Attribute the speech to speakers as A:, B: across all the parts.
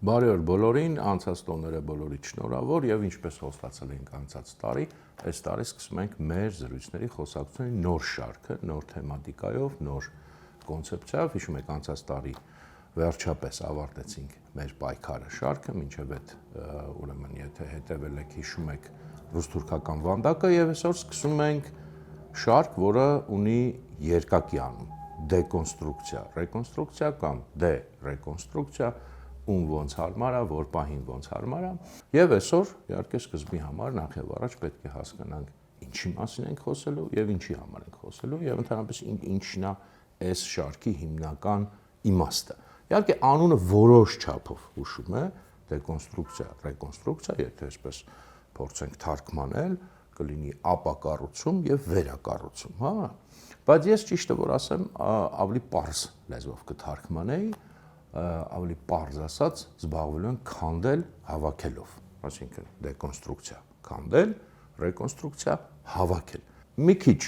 A: Բարի օր բոլորին, անցած տոները բոլորիդ շնորհավոր եւ ինչպես խոստացել ենք անցած տարի, այս տարի սկսում ենք մեր զրույցների խոսակցությունների նոր շարքը, նոր թեմատիկայով, նոր կոնցեպցիայով։ Հիշում եք անցած տարի վերջապես ավարտեցինք մեր պայքարը շարքը, մինչև այդ ուրեմն եթե հետևել եք, հիշում եք ռուս-թուրքական վանդակը եւ այսօր սկսում ենք շարք, որը ունի երկակի անուն՝ դեկոնստրուկցիա, ռեկոնստրուկցիա կամ դե-ռեկոնստրուկցիա, ում ոնց հարմար է, որ պահին ոնց հարմար է։ Եվ այսօր իհարկե սկզբի համար նախ եւ առաջ պետք է հասկանանք ինչի մասին ենք խոսելու եւ ինչի համար ենք խոսելու եւ ընդհանրապես ինչն է այս շարքի հիմնական իմաստը։ Իհարկե անունը որոշ չափով հուշում է դեկոնստրուկցիա, ռեկոնստրուկցիա, եթե այսպես փորձենք թարգմանել, կլինի ապակառուցում եւ վերակառուցում, հա։ Բայց ես ճիշտը որ ասեմ, ավելի պարզ լեզվով կթարգմանեի, ավելի պարզ ասած զբաղվելու են քանդել հավաքելով, այսինքն դեկոնստրուկցիա քանդել, ռեկոնստրուկցիա հավաքել։ Մի քիչ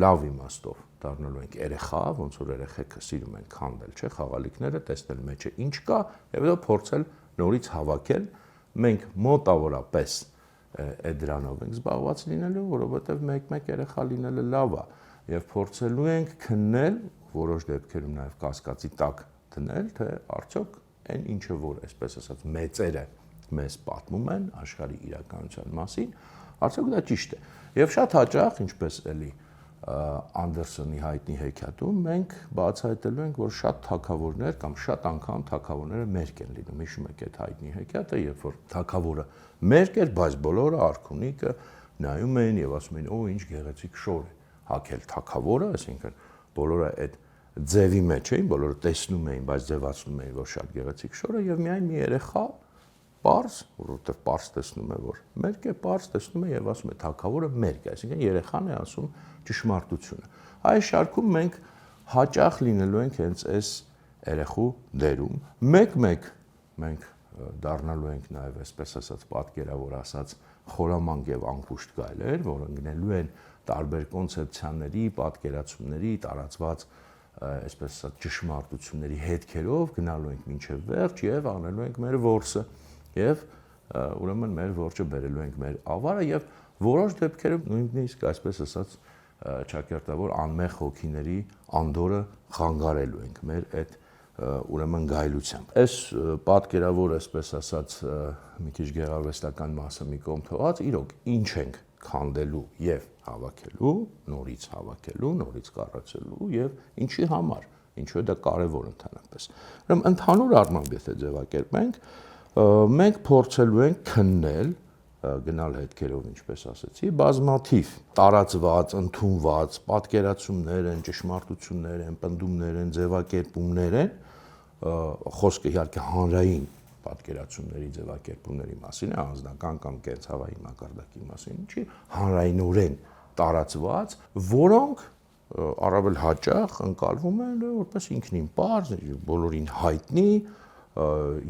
A: լավ իմաստով դառնալու ենք երեխա, ոնց որ երեխեքը սիրում են քանդել, չէ՞, խաղալիքները, տեսնել մեջը ինչ կա, եւ հետո փորձել նորից հավաքել։ Մենք մոտավորապես այդ դրանով ենք զբաղված լինելու, որովհետեւ մեկ-մեկ երեխա լինելը լավ է եւ փորձելու ենք քննել, որոշ դեպքերում նաեւ կասկածի տակ դնել, թե արդյոք այն ինչը որ այսպես ասած մեծերը մեզ պատմում են աշխարհի իրականության մասին, արդյոք դա ճիշտ է։ Եվ շատ հաճախ, ինչպես էլի Անդերսոնի հայտնի հեքիաթում, մենք բացահայտելու ենք, որ շատ թագավորներ կամ շատ անգամ թագավորները մերկ են լինում։ Հիշում եք այդ հայտնի հեքիաթը, երբ որ թագավորը մերկ էր, բայց բոլորը արքունիկը նայում էին եւ ասում էին՝ «Օ, ինչ գեղեցիկ շոր է հագել թագավորը», այսինքն բոլորը այդ ձևի մեջ էին, բոլորը տեսնում էին, բայց ձևացնում էին, որ շատ գեղեցիկ շոր է եւ միայն մի երեխա պարզ, որովհետեւ պարզ տեսնում է, որ մերկ է, պարզ տեսնում է եւ ասում է թագավորը մերկ է, այսինքն երեխան է ասում ճշմարտությունը։ Այս շարքում մենք հաճախ լինելու ենք հենց այս երեխու դերում։ Մեկ-մեկ մենք դառնալու ենք նաեւ այսպես ասած պատկերավոր ասած խորամանկ եւ անկուշտ գայլեր, որը գնելու են տարբեր կոնցեպցիաների, պատկերացումների, տարածված այսպես ասած ճշմարտությունների հետքերով գնալու ենք մինչև վերջ եւ անելու ենք մեր որսը եւ ուրեմն մեր որջը բերելու ենք մեր ավարը եւ որոշ դեպքերում նույնիսկ այսպես ասած ճակերտավոր անմեղ հոգիների անդորը խանգարելու ենք մեր այդ ուրեմն գայլությամբ։ Այս պատկերավոր այսպես ասած մի քիչ գեղարվեստական մասը մի կողմ թողած, իրոք ինչ ենք քանդելու եւ հավաքելու, նորից հավաքելու, նորից կառուցելու եւ ինչի համար, ինչու է դա կարեւոր ընդհանրապես։ Ուրեմն ընդհանուր առմամբ եթե ձևակերպենք, մենք փորձելու ենք քննել, գնալ հետքերով, ինչպես ասեցի, բազմաթիվ տարածված, ընդունված պատկերացումներ են, ճշմարտություններ են, պնդումներ են, ձևակերպումներ են, խոսքը իհարկե հանրային պատկերացումների ձևակերպումների մասին է, անձնական կամ կենցաղային մակարդակի մասին, չի հանրայնորեն տարածված, որոնք առավել հաճախ ընկալվում են որպես ինքնին պարզ, բոլորին հայտնի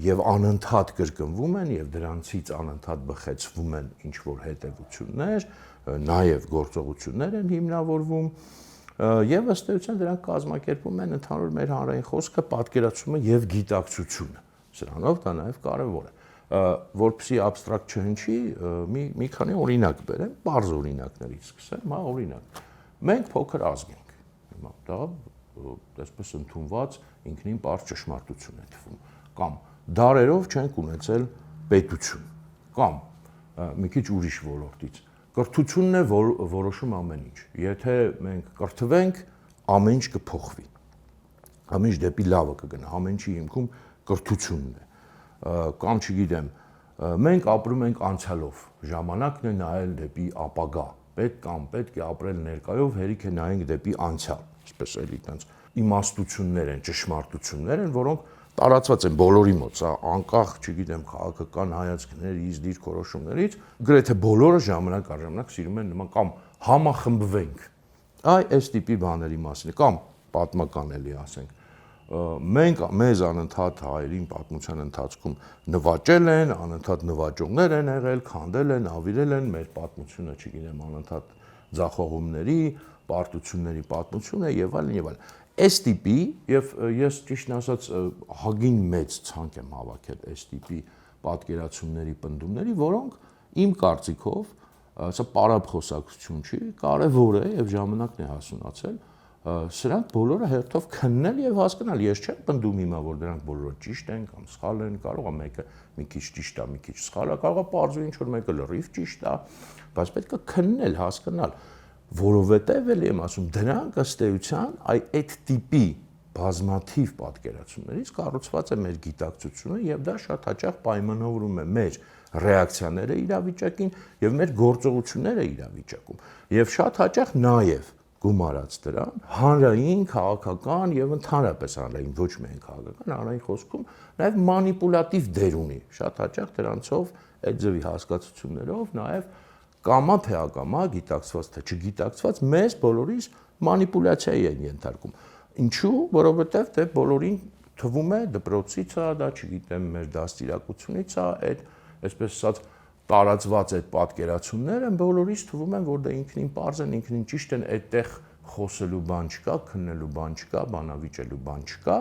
A: եւ անընդհատ կրկնվում են եւ դրանցից անընդհատ բխեցվում են ինչ որ հետեւություններ, նաեւ գործողություններ են հիմնավորվում եւ ըստ էության դրանք կազմակերպում են ընդհանուր մեր հանրային խոսքը, պատկերացումը եւ գիտակցությունը։ Սրանով դա նաեւ կարեւոր է։ Որպեսզի абստրակտ չհնչի, մի քանի օրինակ բերեմ, բարձ օրինակներից սկսեմ, հա, օրինակ։ Մենք փոքր ազգ ենք։ Հիմա դա այսպես ընդունված ինքնին պարզ ճշմարտություն է թվում։ Կամ դարերով չենք ունեցել պետություն, կամ մի քիչ ուրիշ ոլորտից։ Կրթությունն է որոշում ամեն ինչ։ Եթե մենք կրթվենք, ամեն ինչ կփոխվի։ Ամեն ինչ դեպի լավը կգնա, ամեն ինչի հիմքում կրթությունն է։ Կամ չգիտեմ, մենք ապրում ենք անցյալով, ժամանակն է նայել դեպի ապագա, պետք է ապրել ներկայով, հերիք է նայենք դեպի անցյալ, այսպես էլի տենց իմաստություններ են, ճշմարտություններ են, որոնք տարածված են բոլորի մոտ, սա անկախ, չգիտեմ, քաղաքական հայացքներից, դիրքորոշումներից, գրեթե բոլորը ժամանակ առ ժամանակ սիրում են նման կամ համախմբվենք, այս տիպի բաների մասին, կամ պատմական էլի ասենք, մենք մեզ անընդհատ հայերին պատմության ընթացքում նվաճել են, անընդհատ նվաճողներ են եղել, քանդել են, ավիրել են, մեր պատմությունը, չգիտեմ, անընդհատ ձախողումների, պարտությունների պատմություն է եւ այլն եւ այլն։ այս տիպի եւ ես ճիշտ ասած հագին մեծ ցանկ եմ հավաքել այս տիպի պատկերացումների պնդումների, որոնք իմ կարծիքով սա պարապ խոսակցություն չի, կարևոր է եւ ժամանակն է հասունացել սրանք բոլորը հերթով քննել եւ հասկանալ։ Ես չեմ պնդում հիմա, որ դրանք բոլորը ճիշտ են կամ սխալ են, կարող է մեկը մի քիչ ճիշտ է, մի քիչ սխալ է, կարող է պարզվի ինչ որ մեկը լրիվ ճիշտ է, բայց պետք է քննել, հասկանալ, որովհետեւ էլ եմ ասում, դրանք ըստ էության այդ տիպի բազմաթիվ պատկերացումներից կառուցված է մեր գիտակցությունը եւ դա շատ հաճախ պայմանավորում է մեր ռեակցիաները իրավիճակին եւ մեր գործողությունները իրավիճակում եւ շատ հաճախ նաեւ գումարած դրան հանրային, քաղաքական եւ ընդհանրապես հանրային, ոչ միայն քաղաքական, հանրային խոսքում նաեւ մանիպուլատիվ դեր ունի։ Շատ հաճախ դրանցով այդ ձևի հասկացություններով նաեւ կամա թե ակամա գիտակցված թե չգիտակցված մեզ բոլորիս մանիպուլյացիայի են ենթարկում։ Ինչու՞, որովհետեւ դե բոլորին թվում է դպրոցից է, դա չգիտեմ, մեր դաստիարակությունից է, այդ այսպես ասած տարածված այդ պատկերացումները բոլորից թվում են, որ դա ինքնին պարզ են, ինքնին ճիշտ են, այդտեղ խոսելու բան չկա, քննելու բան չկա, բանավիճելու բան չկա,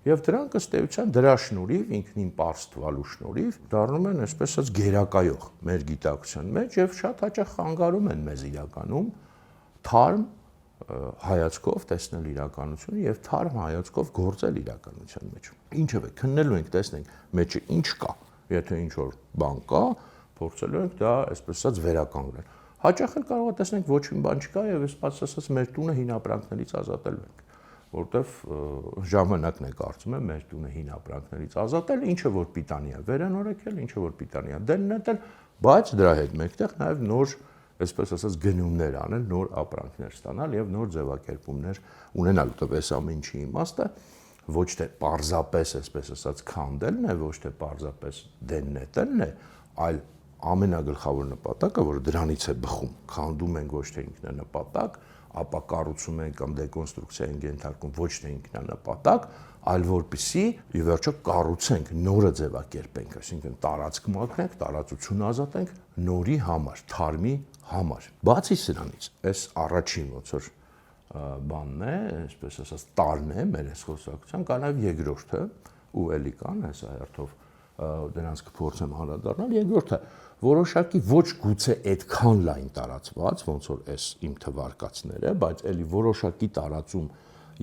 A: եւ դրանք ըստ էության դրա շնորհիվ ինքնին պարզ թվալու շնորհիվ դառնում են այսպես ասած գերակայող մեր գիտակցության մեջ եւ շատ հաճախ խանգարում են մեզ իրականում թարմ հայացքով տեսնել իրականությունը եւ թարմ հայացքով գործել իրականության մեջ։ Ինչևէ, քննելու ենք, տեսնենք մեջը ինչ կա, եթե ինչ որ բան կա, փորձելու ենք դա այսպես ասած վերականգնել։ Հաճախ էլ կարող է տեսնենք ոչ մի բան չկա եւ այսպես ասած մեր տունը հին ապրանքներից ազատելու ենք, որտեվ ժամանակն է կարծում եմ մեր տունը հին ապրանքներից ազատել, ինչը որ պիտանի է վերանորոգել, ինչը որ պիտանի է դեն նետել, բայց դրա հետ մեկտեղ նաեւ նոր այսպես ասած գնումներ անել, նոր ապրանքներ ստանալ եւ նոր ձևակերպումներ ունենալ, որտեվ այս ամեն ինչի իմաստը ոչ թե պարզապես այսպես ասած քանդելն է, ոչ թե պարզապես դեն նետելն է, այլ ամենագլխավոր նպատակը, որ դրանից է բխում, քանդում ենք ոչ թե ինքնանպատակ, ապա կառուցում ենք կամ դեկոնստրուկցիա ենք ենթարկում ոչ թե ինքնանպատակ, այլ որպեսզի ի վերջո կառուցենք, նորը ձևակերպենք, այսինքն տարածք մաքրենք, տարածություն ազատենք նորի համար, թարմի համար։ Բացի սրանից, այս առաջին ոնց որ բանն է, այսպես ասած տարն է մեր այս խոսակցության, կա նաև երկրորդը, ու էլի կան հեսա հերթով դրանց կփորձեմ անդրադառնալ, երկրորդը որոշակի ոչ գուցե այդքան լայն տարածված, ոնց որ այս իմ թվարկածները, բայց էլի որոշակի տարածում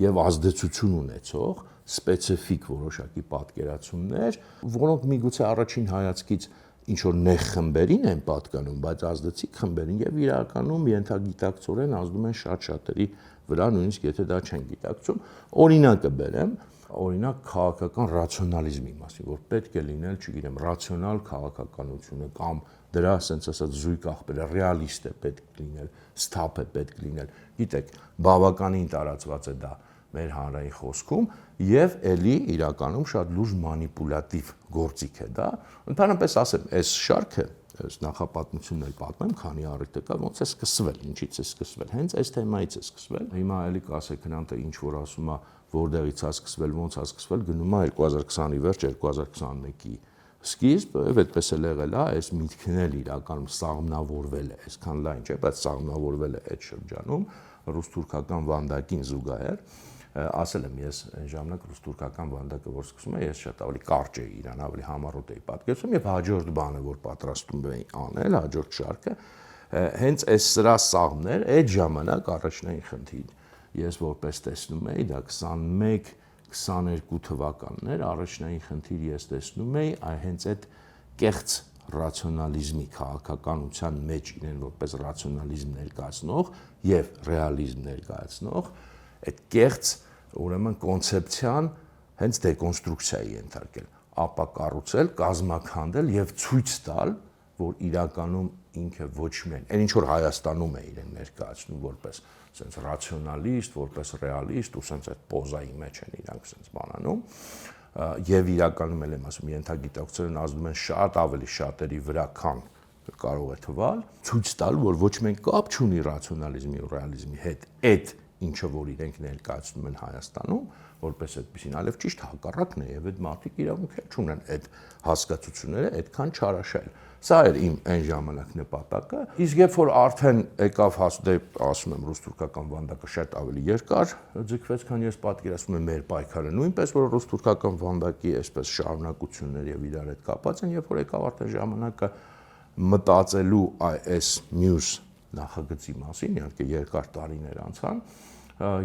A: եւ ազդեցություն ունեցող սպეციფიկ որոշակի պատկերացումներ, որոնք միգուցե առաջին հայացքից ինչ որ նեղ խմբերին են պատկանում, բայց ազդեցիկ խմբերին եւ իրականում ենթագիտակցորեն ազդում են շատ շատերի վրա, նույնիսկ եթե դա չեն գիտակցում։ Օրինակը բերեմ, օրինակ քաղաքական ռացիոնալիզմի մասին, որ պետք է լինել, չգիտեմ, ռացիոնալ քաղաքականությունը կամ դրա ասենց ասած զույգ ախպերը ռեալիստ է պետք լինել, սթափ է պետք լինել։ Գիտեք, բավականին տարածված է դա մեր հանրային խոսքում եւ էլի իրականում շատ լուրջ մանիպուլատիվ գործիք է դա։ Ընդհանրապես ասեմ, այս շարքը, այս նախապատմությունն էլ պատմեմ, քանի առիթ կա, ոնց է սկսվել, ինչից է սկսվել։ Հենց այս թեմայից է սկսվել։ Հիմա էլի կասեք նրան, թե ինչ որ ասում է, որտեղից է սկսվել, ոնց է սկսվել, գնում է 2020-ի վերջ, 2021-ի սկիզբ, եւ այդպես էլ եղել է, այս միտքն էլ իրականում սաղմնավորվել է, այսքան լայն չէ, բայց սաղմնավորվել է այդ շրջանում ռուս-թուրքական վանդակին զուգահեռ։ Ասել եմ ես այն ժամանակ ռուս-թուրքական վանդակը որ սկսում է, ես շատ ավելի կարճ էի իրան, ավելի համառոտ էի պատկերացնում եւ հաջորդ բանը որ պատրաստում էի անել, հաջորդ շարքը, հենց այս սրա սաղմներ այդ ժամանակ առաջնային խնդիր ես որպես տեսնում էի, դա 21-22 թվականներ առաջնային խնդիր ես տեսնում էի, հենց այդ կեղծ ռացիոնալիզմի քաղաքականության մեջ իրեն որպես ռացիոնալիզմ ներկայացնող եւ ռեալիզմ ներկայացնող այդ կեղծ ուրեմն կոնցեպցիան հենց դեկոնստրուկցիայի ենթարկել, ապա կառուցել, կազմաքանդել եւ ցույց տալ, որ իրականում ինքը ոչ միայն, այն ինչ որ Հայաստանում է իրեն ներկայացնում որպես sense ռացիոնալիստ, որպես ռեալիստ ու sense այդ պոզայի մեջ են իրանք sense բանանում, եւ իրականում էլ եմ ասում, ենթագիտակցորեն ազդում են շատ ավելի շատերի վրա, քան կարող է թվալ, ցույց տալ, որ ոչ միայն կապ չունի ռացիոնալիզմի ու ռեալիզմի հետ, այդ ինչը որ իրենք ներկայացնում են Հայաստանում, որպես այդպեսին, այլև ճիշտ հակառակն է, եւ այդ մարդիկ իրավունք չունեն այդ հասկացությունները այդքան չարաշահել։ Սա էր իմ այն ժամանակ նպատակը, իսկ երբ որ արդեն եկավ դե ասում եմ ռուս-թուրքական վանդակը շատ ավելի երկար ձգվեց, քան ես պատկերացնում եմ մեր պայքարը, նույնպես որ ռուս-թուրքական վանդակի այսպես շարունակություններ եւ իրար հետ կապված են, երբ որ եկավ արդեն ժամանակը մտածելու այս մյուս նախագծի մասին, իհարկե երկար տարիներ անցան,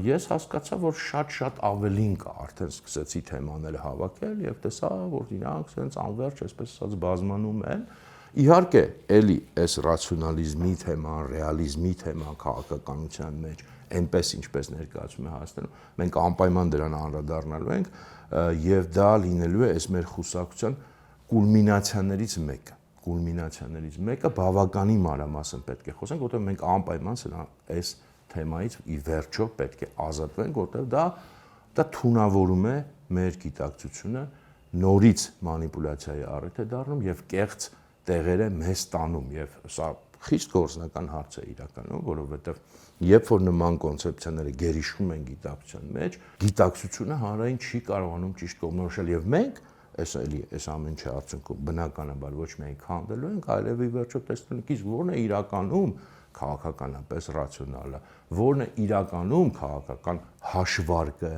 A: ես հասկացա, որ շատ ավելին կա, արդեն սկսեցի թեմաները հավաքել եւ տեսա, որ իրանք sense անverջ այսպես ասած բազմանում են։ Իհարկե, էլի այս ռացիոնալիզմի թեման, ռեալիզմի թեման քաղաքականության մեջ, այնպես ինչպես ներկայացում է Հայաստանում, մենք անպայման դրան անդրադառնալու ենք եւ դա լինելու է այս մեր խուսակցության կուլմինացիաներից մեկը բավականին մանրամասն պետք է խոսենք, որտեղ մենք անպայման այս թեմայից ի վերջո պետք է ազատվենք, որտեղ դա թունավորում է մեր գիտակցությունը, նորից մանիպուլյացիայի առիթ է դառնում եւ կեղծ տեղեր է մեզ տանում եւ սա խիստ գործնական հարց է իրականում, որովհետեւ երբ որ նման կոնցեպցիաները գերիշխում են գիտակցության մեջ, գիտակցությունը հանրային չի կարողանում ճիշտ կողմնորոշել եւ մենք այս ամեն ինչի արդյունքում բնականաբար ոչ միայն քանդելու ենք, այլև ի վերջո տեսնենք, իսկ ո՞րն է իրականում քաղաքականապես ռացիոնալը, ո՞րն է իրականում քաղաքական հաշվարկը,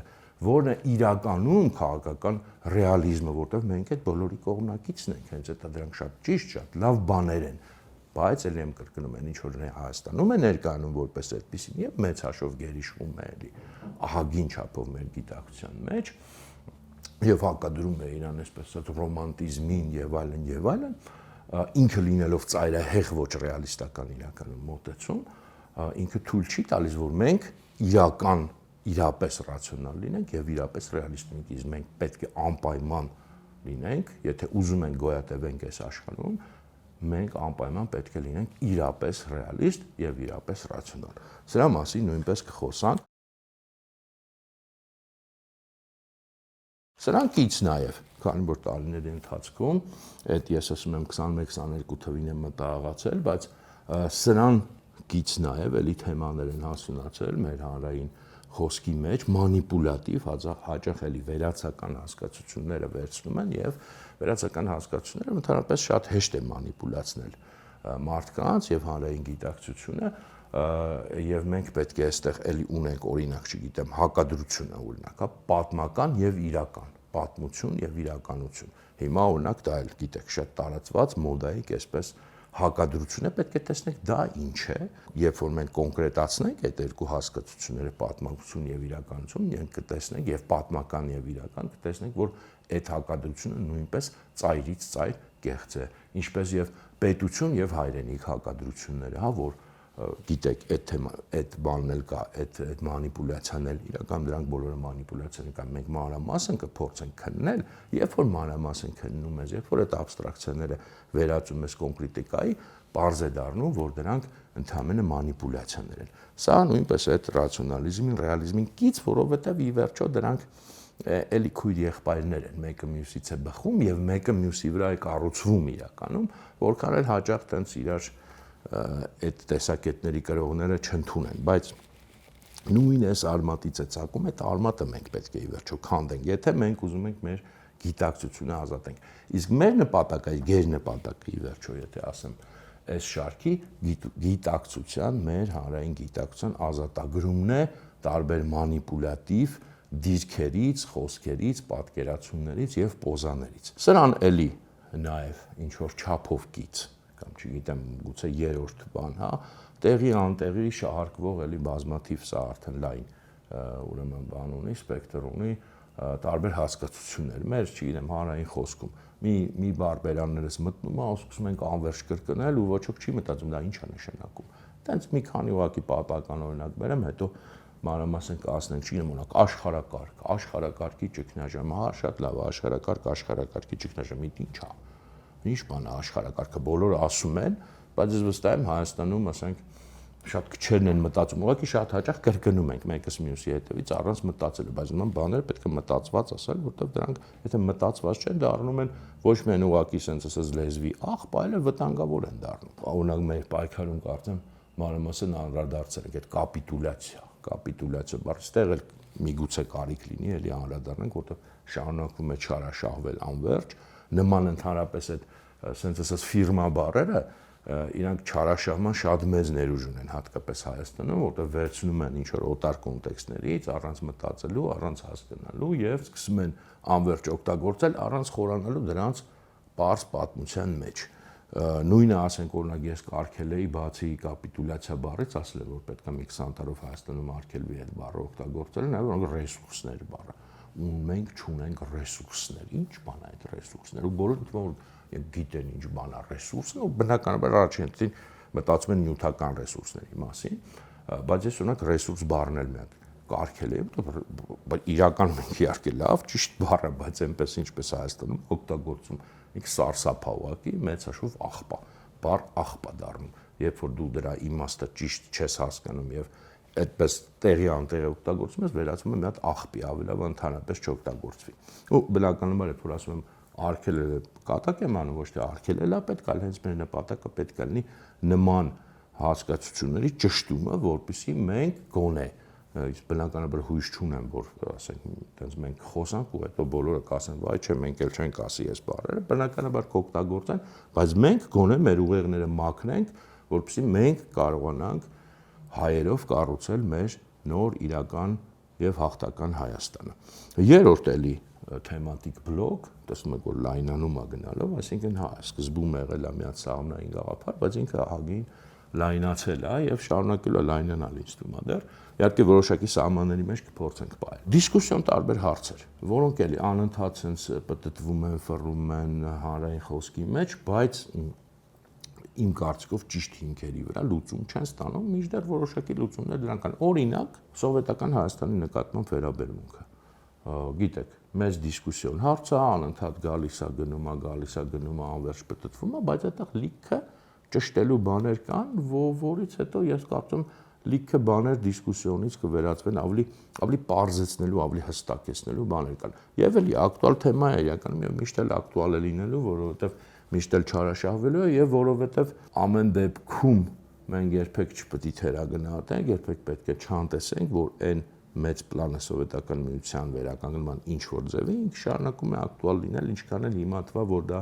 A: ո՞րն է իրականում քաղաքական ռեալիզմը, որտեղ մենք այդ բոլորի կողմնակիցն ենք, հենց դա դրանք շատ ճիշտ, շատ լավ բաներ են, բայց ելի եմ կրկնում են ինչ որ Հայաստանում է ներկայանում որպես այդպեսին եւ մեծ հաշվով գերիշխում է էլի ահագին չափով մեր գիտակցության մեջ եւ հակադրում է իրան այսպես ասած ռոմանտիզմին եւ այլն, ինքը լինելով ծայրահեղ ոչ ռեալիստական իրականում մոտեցում, ինքը թույլ չի տալիս, որ մենք իրապես ռացիոնալ լինենք եւ իրապես ռեալիստ լինենք, իսկ մենք պետք է անպայման լինենք, եթե ուզում ենք գոյատևենք այս աշխարհում, մենք անպայման պետք է լինենք իրապես ռեալիստ եւ իրապես ռացիոնալ։ Սրա մասին նույնպես կխոսանք։ Սրանք կից նաև, քանի որ տարիների ընթացքում, այդ ես ասում եմ 21-22 թվին եմ մտահղացել, բայց սրան կից նաև էլի թեմաներ են հասունացել մեր հանրային խոսքի մեջ, մանիպուլատիվ, հաճախ էլի վերացական հասկացությունները վերցնում են եւ վերացական հասկացությունները ընդհանրապես շատ հեշտ է մանիպուլացնել մարդկանց եւ հանրային գիտակցությունը եւ մենք պետք է այստեղ էլի ունենք օրինակ, չգիտեմ, հակադրությունը օրինակ, պատմական եւ իրական, պատմություն եւ իրականություն։ Հիմա օրինակ դա էլ գիտեք շատ տարածված մոդայիկ այսպես հակադրությունը պետք է տեսնենք դա ինչ է, երբ որ մենք կոնկրետացնենք այդ երկու հասկացությունները պատմություն եւ իրականություն, մենք կտեսնենք եւ պատմական եւ իրական կտեսնենք, որ այդ հակադրությունը նույնպես ծայրից ծայր կեղծ է, ինչպես եւ պետություն եւ հայրենիք հակադրությունները, հա, որ գիտեք, այդ բանն էլ կա, այդ մանիպուլյացիան էլ իրական դրանք բոլորը մանիպուլյացիան կան, մենք մանրամասն կփորձենք քննել, երբ որ մանրամասն քննում ես, երբ որ այդ աբստրակցիաները վերածում ես կոնկրետիկայի, պարզ է դառնում, որ դրանք ընդհանրապես մանիպուլյացիաներ են։ Սա նույնպես այդ ռացիոնալիզմին, ռեալիզմին կից, որովհետև ի վերջո դրանք էլի քույր եղբայրներ են, մեկը մյուսից է բխում եւ մեկը մյուսի վրա է կառուցվում իրականում, որքան էլ հաճախ տենց իրար այդ տեսակետների կրողները չընդունեն, բայց նույն այս արմատից է ցակում, այդ արմատը մենք պետք է ի վերջո քանդենք, եթե մենք ուզում ենք մեր գիտակցությունը ազատենք։ Իսկ մեր նպատակը, ģեր նպատակը ի վերջո, եթե ասեմ, այս շարքի գիտակցության, մեր հանրային գիտակցության ազատագրումն է տարբեր մանիպուլատիվ դիրքերից, խոսքերից, պատկերացումներից եւ պոզաներից։ Սրան էլի նաեւ ինչ որ չափով կից կամ չգիտեմ, գուցե երրորդ բան, հա, տեղի անտեղի շահարկվող էլի բազմաթիվ սա արդեն լայն ուրեմն բան ունի, սպեկտր ունի, տարբեր հասկացություններ։ Մեր, չգիտեմ, հանրային խոսքում մի բառ բերաններս մտնում է, ասում ենք անverջ կրկնել ու ոչ ոք չի մտածում դա ինչ է նշանակում։ Տենց մի քանի ուղղակի պատահական օրինակ բերեմ, հետո մանրամասն կասնենք, չգիտեմ, օրինակ աշխարհակարգի ճգնաժամը, հա, շատ լավ, աշխարհակարգի ճգնաժամը ի՞նչ է։ Ինչ բան է աշխարհակարգը, բոլորը ասում են, բայց ես վստահ եմ Հայաստանում, ասենք, շատ քչերն են մտածում, ուղղակի շատ հաճախ կրկնում ենք մեկս մյուսի հետևից առանց մտածելու, բայց նման բաները պետք է մտածված ասել, որտեղ դրանք եթե մտածված չեն, դառնում են ոչ միայն ուղղակի sense ասած լեզվի աղբ, այլև վտանգավոր են դառնում։ Օրինակ մեր պայքարում կարծեմ մանրամասն անդրադարձել ենք այդ կապիտուլյացիա բառը, այստեղ էլ միգուցե կարիք լինի էլի անդրադառնանք, որտեղ շարունակվում է չարաշահվել անverջ, նման ընդհանրապես այդ sense ասած ֆիրմա բառերը իրանք չարաշահման շատ մեծ ներուժ ունեն հատկապես Հայաստանում, որտեղ վերցնում են ինչ որ օտար կոնտեքստներից, առանց մտածելու, առանց հասկանալու եւ սկսում են անverջ օգտագործել առանց խորանալու դրանց պարզ պատմության մեջ։ Նույնը ասենք օրինակ ես կարգել էի բացի կապիտուլյացիա բառից, ասել եմ որ պետք է մի 20 տարով Հայաստանում արգելվի այդ բառը օգտագործելը, նաեւ օրինակ ռեսուրսներ բառը։ Ու մենք չունենք ռեսուրսներ։ Ինչ բան է այդ ռեսուրսներ։ Ու բոլորը գիտեն ինչ բան է ռեսուրսը, ու բնականաբար առաջին հերթին մտածում են նյութական ռեսուրսների մասին, բայց ես օրինակ ռեսուրս բառն էլ մի հատ կարգել եմ, իրականում մենք իհարկե լավ, ճիշտ բառ է, բայց այնպես ինչպես Հայաստանում օգտագործում ինք սարսափահուակի մեծ հաշվով աղբա, բառ աղբա դառնում, երբ որ դու դրա իմաստը ճիշտ չես հասկանում եւ այդպես տեղի անտեղի օգտագործում ես, վերածվում է մի հատ աղբի, ավելի լավ ընդհանրապես չօգտագործվի։ Ու բնականաբար երբ որ ասում եմ արգելել կատակ եմ անում, ոչ թե արգելելա պետք է, հենց մեր նպատակը պետք է լինի նման հասկացությունների ճշտումը, որպեսզի մենք գոնե բնականաբար հույս չունեմ, որ ասենք այտենց մենք խոսանք ու հետո բոլորը կասեն, վայ չէ, մենք էլ չենք ասի այս բառերը, բնականաբար կօգտագործեն, բայց մենք գոնե մեր ուղեղները մաքնենք, որպեսզի մենք կարողանանք հայերով կառուցել մեր նոր իրական եւ հաղթական Հայաստանը։ Երրորդ էլի թեմատիկ բլոկ, տեսնում եք որ լայնանում է գնալով, այսինքն հա, սկզբում եղել է միած սահմանային գաղափար, բայց ինքը ահագին լայնացել է եւ շարունակել է լայնանալ ինձ թվում է դեռ։ Իհարկե որոշակի սահմանների մեջ կփորձենք պահել։ Դիսկուսիոն տարբեր հարցեր, որոնք էլի անընդհատ sense պատտվում են, ֆռում են հանրային խոսքի մեջ, բայց իմ կարծիքով ճիշտ հիմքերի վրա լուծում չեն ստանում, մինչդեռ որոշակի լուծումներ դրանք կան։ Օրինակ, սովետական Հայաստանի նկատմամբ վերաբերմունքը։ Գիտեք, մեծ դիսկուսիոն հարց է, անընդհատ գալիս է գնում է, անverջ պատտվում է, բայց այդտեղ լիքը ճշտելու բաներ կան, որից հետո ես կարծում լիքը բաներ դիսկուսիոնից կվերածվեն ավելի պարզեցնելու, ավելի հստակեցնելու բաներ կան։ Եվ էլի ակտուալ թեմա է իրականում եւ միշտ էլ ակտուալ է լինելու, որովհետեւ միշտ էլ չարաշահվելու է եւ որովհետեւ ամեն դեպքում մենք երբեք չպետք է թերագնահատենք, երբեք պետք է չանտեսենք, որ այն մեծ պլանը սովետական միության վերականգնման ինչ որ ձևի ինքը շարունակում է ակտուալ լինել, ինչքան էլ հիմա թվա, որ դա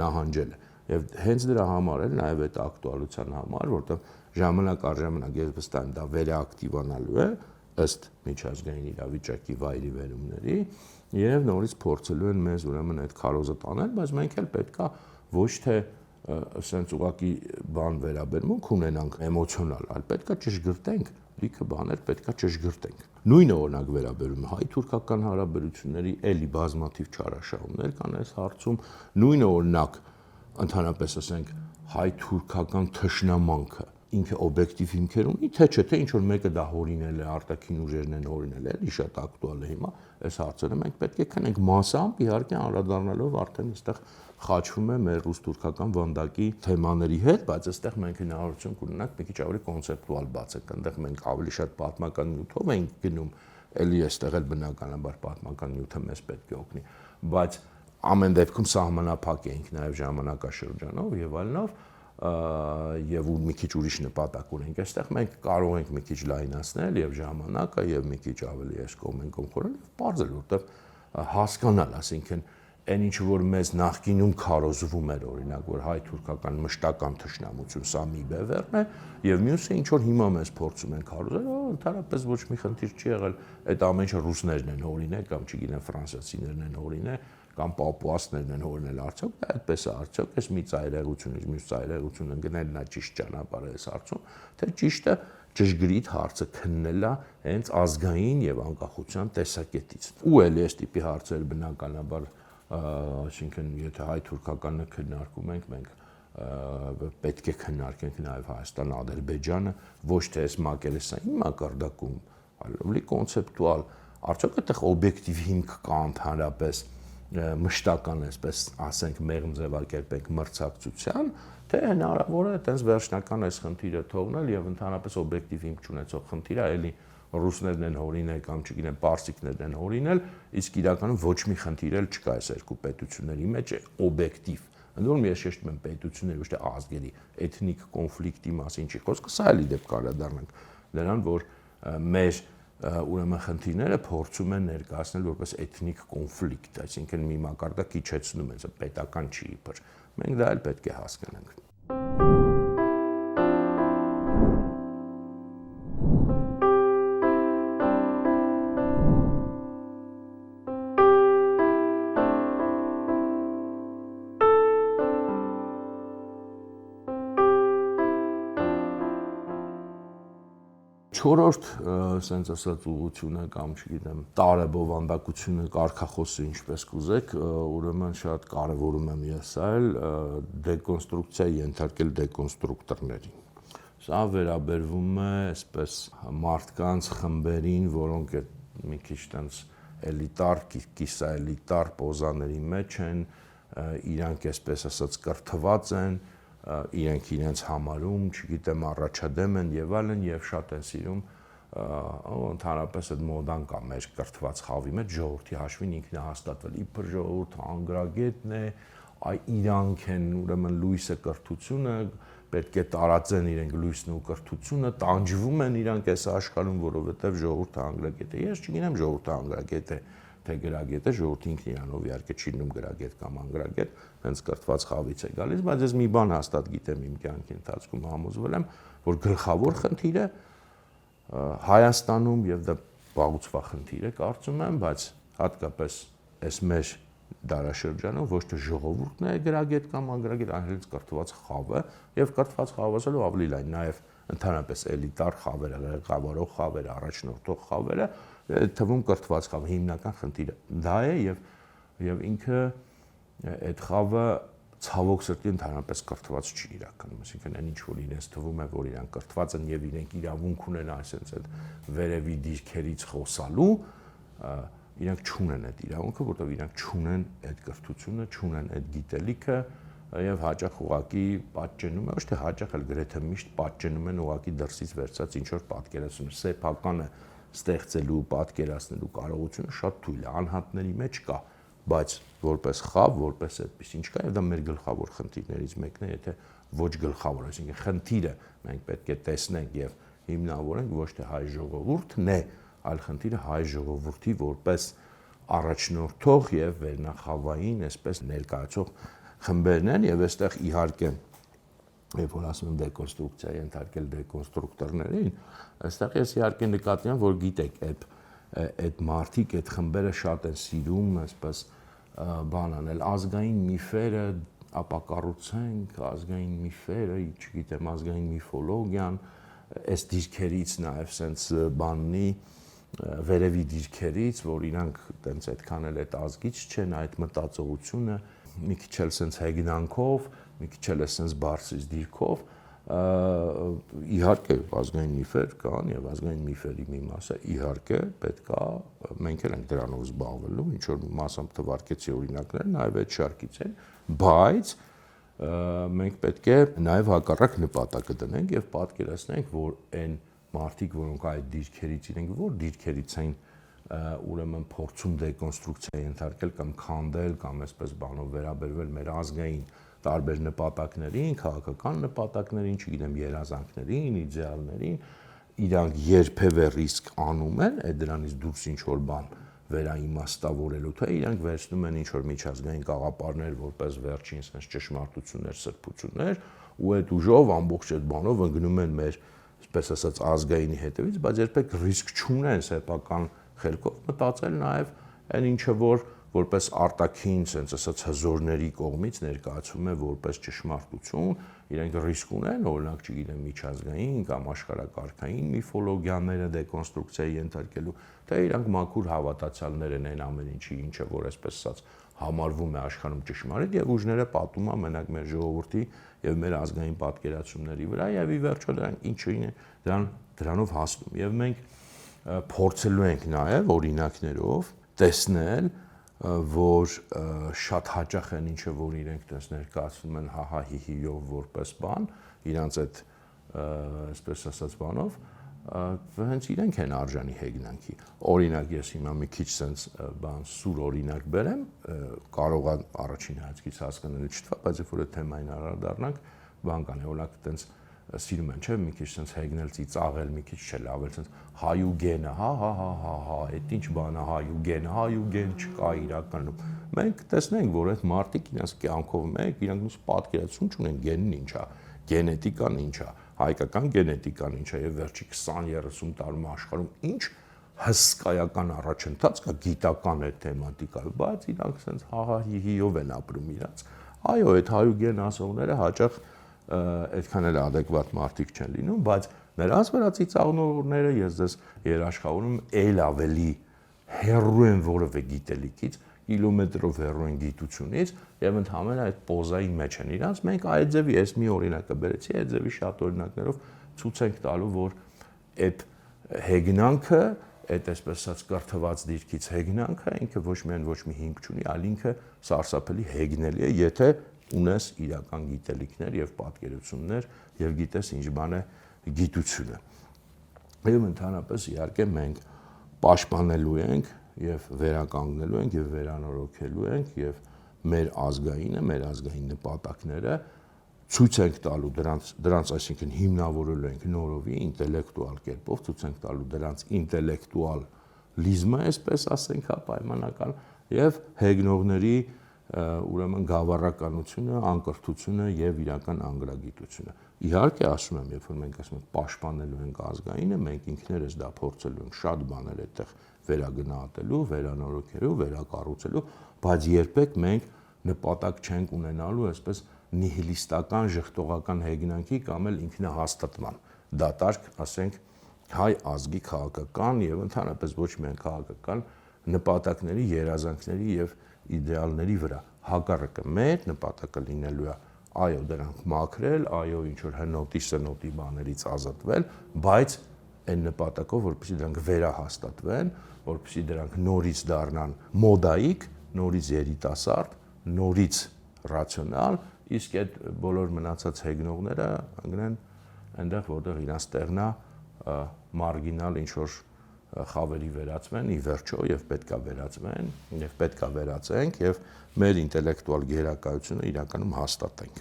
A: նահանջել է։ Եվ հենց դրա համար էլ նաև այդ ակտուալության համար, որտեղ ժամանակ առ ժամանակ ես վստահ եմ դա վերակտիվանալու է ըստ միջազգային իրավիճակի վայրի վերումների եւ նորից փորձելու են մեզ ուրեմն այդ քարոզը տանել, բայց մենք էլ պետքա ոչ թե ասենց ուղակի բան վերաբերմունք ունենանք էմոցիոնալ, այլ պետքա ճշգրտենք, լիքը բաներ պետքա ճշգրտենք։ Նույնը օրինակ վերաբերում է հայ-թուրքական հարաբերությունների էլի բազմաթիվ չարաշահումներ կան այս հարցում, նույնը օրինակ ընդհանրապես ասենք հայ-թուրքական թշնամանքը ինքը օբյեկտիվ հիմքեր ունի, թե չէ, թե ինչ որ մեկը դա հորինել է, արտաքին ուժերն են հորինել, էլի շատ ակտուալ է հիմա այս հարցերը մենք պետք է քնենք մասամբ, իհարկե անդրադառնալով արդեն այստեղ խաչվում է մեր ռուս-թուրքական վանդակի թեմաների հետ, բայց այստեղ մենք հնարավորություն կունենանք մի քիչ ավելի կոնցեպտուալ բացել, այնտեղ մենք ավելի շատ պատմական նյութով ենք գնում, էլի այստեղ էլ բնականաբար պատմական նյութը մեզ պետք է օգնի, բայց ամեն դեպքում սահմանափակ ենք նաև ժամանակաշրջանով եւ այլնով եւ ու մի քիչ ուրիշ նպատակ ունենք այստեղ մենք կարող ենք մի քիչ լայնացնել եւ ժամանակը եւ մի քիչ ավելի այս կողմեն կողմել եւ բարձր որտեվ հասկանալ, ասինքն այն ինչ որ մեզ նախկինում քարոզվում էր օրինակ որ հայ-թուրքական մշտական թշնամություն սա մի բևեռն է եւ մյուսը ինչ որ հիմա մեզ փորձում են քարոզել, ընդհանրապես ոչ մի խնդիր չի եղել, այդ ամեն ինչը ռուսներն են հորինել կամ չգիտեմ ֆրանսիացիներն են հորինել կամ պապուասներն են հորինել արդյոք, դա այդպես է արդյոք, այս մի ծայրեղությունից մյուս ծայրեղությունը գնելն է ճիշտ ճանապարհը այս հարցում, թե ճիշտը ճշգրիտ հարցը քննելա հենց ազգային եւ անկախության տեսակետից։ Ու էլի այս տիպի հարցեր բնականաբար, այսինքն եթե հայ-թուրքականը քննարկում ենք, մենք պետք է քննարկենք նաեւ Հայաստան-Ադրբեջանը, ոչ թե այս մակերեսային մակարդակում, այլ ավելի կոնցեպտուալ, արդյոք այդտեղ օբյեկտիվ հիմք կա ընդհանրապես մշտական, այսպես ասենք, մեղմ ձևակերպենք մրցակցության, թե հնարավոր է այտենց վերջնական այս խնդիրը թողնել եւ ընդհանրապես օբյեկտիվ հիմք չունեցող խնդիրը էլի ռուսներն են հորինել կամ չգիտեմ պարսիկներն են հորինել, իսկ իրականում ոչ մի խնդիր էլ չկա այս երկու պետությունների մեջ օբյեկտիվ։ Ընդ որում ես շեշտում եմ պետությունների, ոչ թե ազգերի, էթնիկ կոնֆլիկտի մասին չի խոսքը, սա էլի դեպք կարադառնանք նրան, որ մեր ուրեմն խնդիրները փորձում են ներկայացնել որպես էթնիկ կոնֆլիկտ, այսինքն մի մակարդակ իջեցնում են, պետական չի իբր։ Մենք դա էլ պետք է հասկանանք։ Չորրորդ sense ասած ուղղությունը կամ չգիտեմ տարեբովանդակությունը կարգախոսը ինչպես կուզեք, ուրեմն շատ կարևորում եմ ես այլ դեկոնստրուկցիա ենթարկել դեկոնստրուկտորներին։ Սա վերաբերվում է այսպես մարդկանց խմբերին, որոնք մի քիչ տենց էլիտար, կիսաէլիտար պոզաների մեջ են, իրանք այսպես ասած կրթված են, իրենք իրենց համարում, չգիտեմ, առաջադեմ են եւ այլն եւ շատ են սիրում ընդհանրապես այդ մոդան կա մեր կրթված խավի մեջ ժողովրդի հաշվին ինքնահաստատվել իբր ժողովուրդը անգրագետն է, այ իրանք են ուրեմն լույսը կրթությունը պետք է տարածեն իրենք լույսն ու կրթությունը, տանջվում են իրանք այս աշխարհում, որովհետեւ ժողովուրդը անգրագետ է։ Ես չգիտեմ ժողովուրդը անգրագետ է թե գրագետ է, ժողովուրդը ինքն իրանով իհարկե չի լինում գրագետ կամ անգրագետ, հենց կրթված խավից է գալիս, բայց ես մի բան հաստատ գիտեմ իմ կյանքի ընթացքում համոզվել եմ, որ գլխավոր խնդիրը Հայաստանում եւ դա բաղուցվա խնդիր է կարծում եմ, բայց հատկապես այս մեր դարաշրջանում ոչ թե ժողովուրդն է գրագետ կամ անգրագետ, այլ հենց կրթված խավը եւ կրթված խավը ասելու ավելի լայն նաեւ ընդհանրապես էլիտար խավերը, ղեկավարող խավերը, առաջնորդող խավերը, թվում կրթված խավը հիմնական խնդիրը դա է եւ ինքը այդ խավը ցավոք սրտի ընդհանրապես կրթված չի իրականում, այսինքն այն ինչ որ իրենց թվում է, որ իրանք կրթված են եւ իրենք իրավունք ունեն այսպես այդ վերևի դիրքերից խոսալու, իրանք չունեն այդ իրավունքը, որտեղ իրանք չունեն այդ կրթությունը, չունեն այդ գիտելիքը եւ հաճախ ուղակի պատճենում է, ոչ թե հաճախ, այլ գրեթե միշտ պատճենում են ուղակի դրսից վերցած ինչ որ պատկերացում, սեփականը ստեղծելու, պատկերացնելու կարողությունը շատ թույլ է, անհատների մեջ կա, բայց որպես խավ, որպես այդպես ինչ կա, եւ դա մեր գլխավոր խնդիրներից մեկն է, եթե ոչ գլխավոր, այսինքն խնդիրը մենք պետք է տեսնենք եւ հիմնավորենք ոչ թե հայ ժողովուրդն է, այլ խնդիրը հայ ժողովրդի որպես առաջնորդող եւ վերնախավային, այսպես ներկայացող խմբերն են եւ այստեղ իհարկե երբ որ ասում եմ դեկոնստրուկցիա ենթարկել դեկոնստրուկտորներին, այստեղ ես իհարկե նկատի եմ, որ գիտեք, այդ մարդիկ, այդ խմբերը շատ են սիրում, այսպես բան անել, ազգային միֆերը ապակառուցենք, ազգային միֆերը, չգիտեմ, ազգային միֆոլոգիան, այս դիրքերից նաև սենց բաննի վերևի դիրքերից, որ իրանք տենց այդքան էլ այդ ազգից չեն, այդ մտածողությունը մի քիչ էլ սենց հեգնանքով, մի քիչ էլ սենց բարձրից դիրքով, իհարկե ազգային միֆեր կան եւ ազգային միֆերի մի մասը իհարկե պետքա մենք էլ ենք դրանով զբաղվելու, ինչ որ մասամբ թվարկեցի օրինակներ, նաեւ այդ շարքից են, բայց մենք պետք է նաեւ հակառակ նպատակը դնենք եւ պատկերացնենք, որ այն մարդիկ, որոնք այդ դիրքերից իրենք որ դիրքերից են ուրեմն փորձում դեկոնստրուկցիա ենթարկել կամ քանդել կամ այսպես բանով վերաբերվել մեր ազգային տարբեր նպատակներին, քաղաքական նպատակներին, չգիտեմ, երազանքներին, իդեալներին, իրանք երբևէ ռիսկ անում են, այդ դրանից դուրս ինչ որ բան վերաիմաստավորելու, թե իրանք վերցնում են ինչ որ միջազգային գաղափարներ, որպես վերջին sense ճշմարտություններ, սրբություններ, ու այդ ուժով ամբողջ այդ բանով ընկնում են մեր, այսպես ասած, ազգայինի հետևից, բայց երբեք ռիսկ չունեն սեփական խելքով մտածել նաև այն ինչը որ որպես արտաքին, sense ասած հզորների կողմից ներկայացվում է որպես ճշմարտություն, իրենք ռիսկ ունեն, օրինակ, չգիտեմ, միջազգային կամ աշխարհակարգային միֆոլոգիաները դեկոնստրուկցիայի ենթարկելու, թե իրանք մաքուր հավատացյալներ են այն ամեն ինչի, ինչը որ այսպես ասած համարվում է աշխարհում ճշմարիտ եւ ուժները պատում է մենակ մեր ժողովրդի եւ մեր ազգային պատկերացումների վրա եւ ի վերջո դրանք ինչին են դրանով հասնում եւ մենք փորձելու ենք նաեւ օրինակներով տեսնել որ շատ հաճախ են ինչը որ իրենք դες ներկայացնում են հահա հիհիով որպես բան, իրանց այդ այսպես ասած բանով, հենց իրենք են արժանի հեգնանքի։ Օրինակ ես հիմա մի քիչ sense բան սուր օրինակ բերեմ, կարող է առաջին հայացքից հասկանալի չթվա, բայց երբ որ այդ թեմային անդրադառնանք, բան կան, օրինակ այտենց սիրում են, չէ՞, մի քիչ sense հեգնել, ծիծաղել, մի քիչ չէ, լավ էլ sense հայուգենը, հա, այդ ինչ բան է հայուգենը, հայուգեն չկա իրականում։ Մենք տեսնենք, որ այդ մարդիկ իրենց կյանքով մեկ, իրանք ուսի պատկերացում չունեն գենն ինչ է, գենետիկան ինչ է, հայկական գենետիկան ինչ է, եւ վերջի 20-30 տարում աշխարհում ինչ հսկայական առաջընթաց կա գիտական այդ թեմատիկայով, բայց իրանք sense հիհիով են ապրում իրաց։ Այո, այդ հայուգեն ասողները հաճախ այդքան էլ adekvat մարդիկ չեն լինում, բայց նրանց վրա ծիծաղնողները ես դες երաշխավորում էլ ավելի հեռու են որևէ գիտելիքից, կիլոմետրով հեռու են գիտությունից եւ ընդհանրապես այդ պոզայի մեջ են իրանց։ Մենք այդ ձևի էս մի օրինակը բերեցի, այդ ձևի շատ օրինակներով ցույց ենք տալու, որ այդ հեգնանքը, այդ այսպես ասած կրթված դիրքից հեգնանքը ինքը ոչ միայն ոչ մի հիմք չունի, այլ ինքը սարսափելի հեգնելի է, եթե ունես իրական գիտելիքներ եւ պատկերություններ եւ գիտես ինչ բան է գիտությունը։ Եվ ընդհանրապես իհարկե մենք պաշտպանելու ենք եւ վերականգնելու ենք եւ վերանորոգելու ենք եւ մեր ազգային նպատակները ցույց ենք տալու դրանց այսինքն հիմնավորելու ենք նորովի ինտելեկտուալ կերպով, ցույց ենք տալու դրանց ինտելեկտուալիզմը, այսպես ասենք, հա, պայմանական եւ հեգնողների ուրեմն գավառականությունը, անկրթությունը եւ իրական անգրագիտությունը։ Իհարկե ասում եմ, երբ որ մենք ասում ենք պաշտպանելու ենք ազգայինը, մենք ինքներս դա փորձելու ենք շատ բաներ այդտեղ վերագնահատելու, վերանորոգելու, վերակառուցելու, բայց երբեք մենք նպատակ չենք ունենալու այսպես նիհիլիստական, ժխտողական հեգնանքի կամ էլ ինքնահաստատման դատարկ, ասենք, հայ ազգի քաղաքական եւ ընդհանրապես ոչ միայն քաղաքական նպատակների, երազանքների եւ իդեալների վրա։ Հակառակը մեր նպատակը լինելու է այո դրանք մաքրել, այո ինչ որ հնոտի սնոտի բաներից ազատվել, բայց այն նպատակով, որպեսզի դրանք վերահաստատվեն, որպեսզի դրանք նորից դառնան մոդայիկ, նորից երիտասարդ, նորից ռացիոնալ, իսկ այդ բոլոր մնացած հեգնողները ընկնեն այնտեղ, որտեղ իրանց տեղն է մարգինալ ինչ որ խավերի վերածվեն ի վերջո եւ պետքա վերածվեն եւ պետքա վերածենք եւ մեր ինտելեկտուալ գերակայությունը իրականում հաստատենք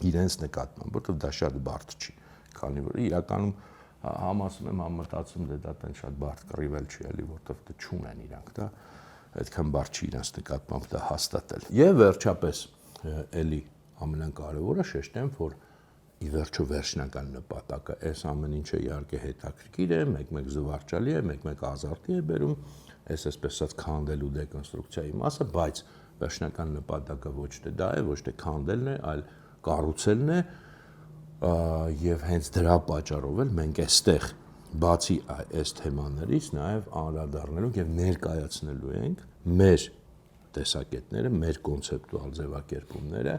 A: իրենց նկատմամբ, որովհետեւ դա շատ բարդ չի, քանի որ իրականում համասում եմ, համտածում դա տեն շատ բարդ կռիվել չի էլի, որովհետեւ դա չունեն իրանք, դա այդքան բարդ չի իրենց նկատմամբ դա հաստատել։ Եվ վերջապես էլի ամենակարևորը շեշտեմ, որ ի վերջո վերջնական նպատակը այս ամեն ինչը իհարկե հետաքրքիր է, մեկ-մեկ զվարճալի է, մեկ-մեկ ազարտի է բերում, այսպես ասած քանդելու դեկոնստրուկցիայի մասը, բայց վերջնական նպատակը ոչ թե դա է, ոչ թե քանդելն է, այլ կառուցելն է, եւ հենց դրա պատճառով էլ մենք այստեղ բացի այս թեմաներից նաեւ անդրադառնալու եւ ներկայացնելու ենք մեր տեսակետները, մեր կոնցեպտուալ ձևակերպումները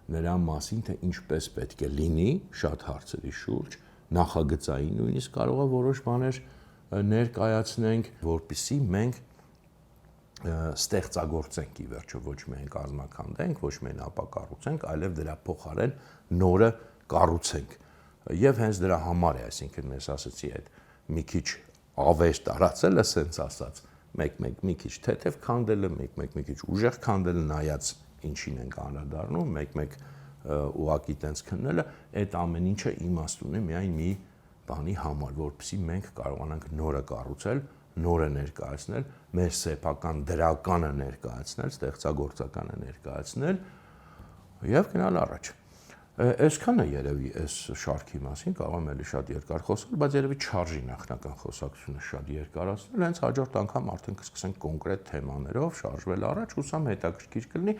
A: նրա մասին, թե ինչպես պետք է լինի շատ հարցերի շուրջ, նախագծային նույնիսկ կարող է որոշ բաներ ներկայացնենք, որպեսզի մենք ստեղծագործենք ի վերջո, ոչ միայն կազմաքանդենք, ոչ միայն ապակառուցենք, այլև դրա փոխարեն նորը կառուցենք։ Եվ հենց դրա համար է, այսինքն ես ասացի այդ մի քիչ ավեր տարածելը, սենց ասած, մեկ-մեկ մի քիչ թեթև քանդելը, մեկ-մեկ մի քիչ ուժեղ քանդելը, նայած ինչին ենք անդրադառնում, մեկ-մեկ ուղակի տենց քննելը, այդ ամեն ինչը իմաստ ունի միայն մի բանի համար, որպեսզի մենք կարողանանք նորը կառուցել, նորը ներկայացնել, մեր սեփական դրականը ներկայացնել, ստեղծագործականը ներկայացնել եւ գնալ առաջ։ Այսքանը երևի այս շարքի մասին կարող եմ էլի շատ երկար խոսել, բայց երևի չարժի նախնական խոսակցությունը շատ երկարացնել, հենց հաջորդ անգամ արդեն կսկսենք կոնկրետ թեմաներով շարժվել առաջ, հուսամ հետաքրքիր կլինի,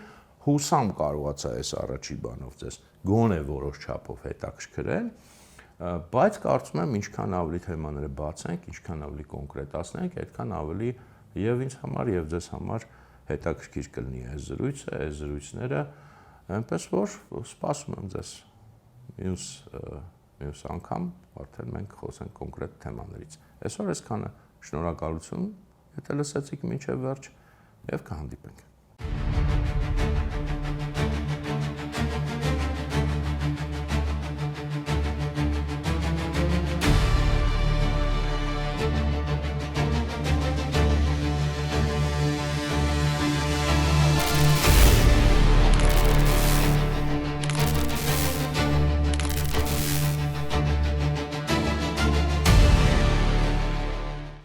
A: հուսամ կարողացա այս առաջի բանով ձեզ գոնե որոշ չափով հետաքրքրել, բայց կարծում եմ ինչքան ավելի թեմաները բացենք, ինչքան ավելի կոնկրետացնենք, այդքան ավելի եւ ինձ համար եւ ձեզ համար հետաքրքիր կլինի այս զրույցը, այս զրույցները, այնպես որ սպասում եմ ձեզ մյուս անգամ, արդեն մենք խոսենք կոնկրետ թեմաներից։ Այսօր այսքանը, շնորհակալություն, եթե լսեցիք մինչև վերջ եւ կհանդիպենք։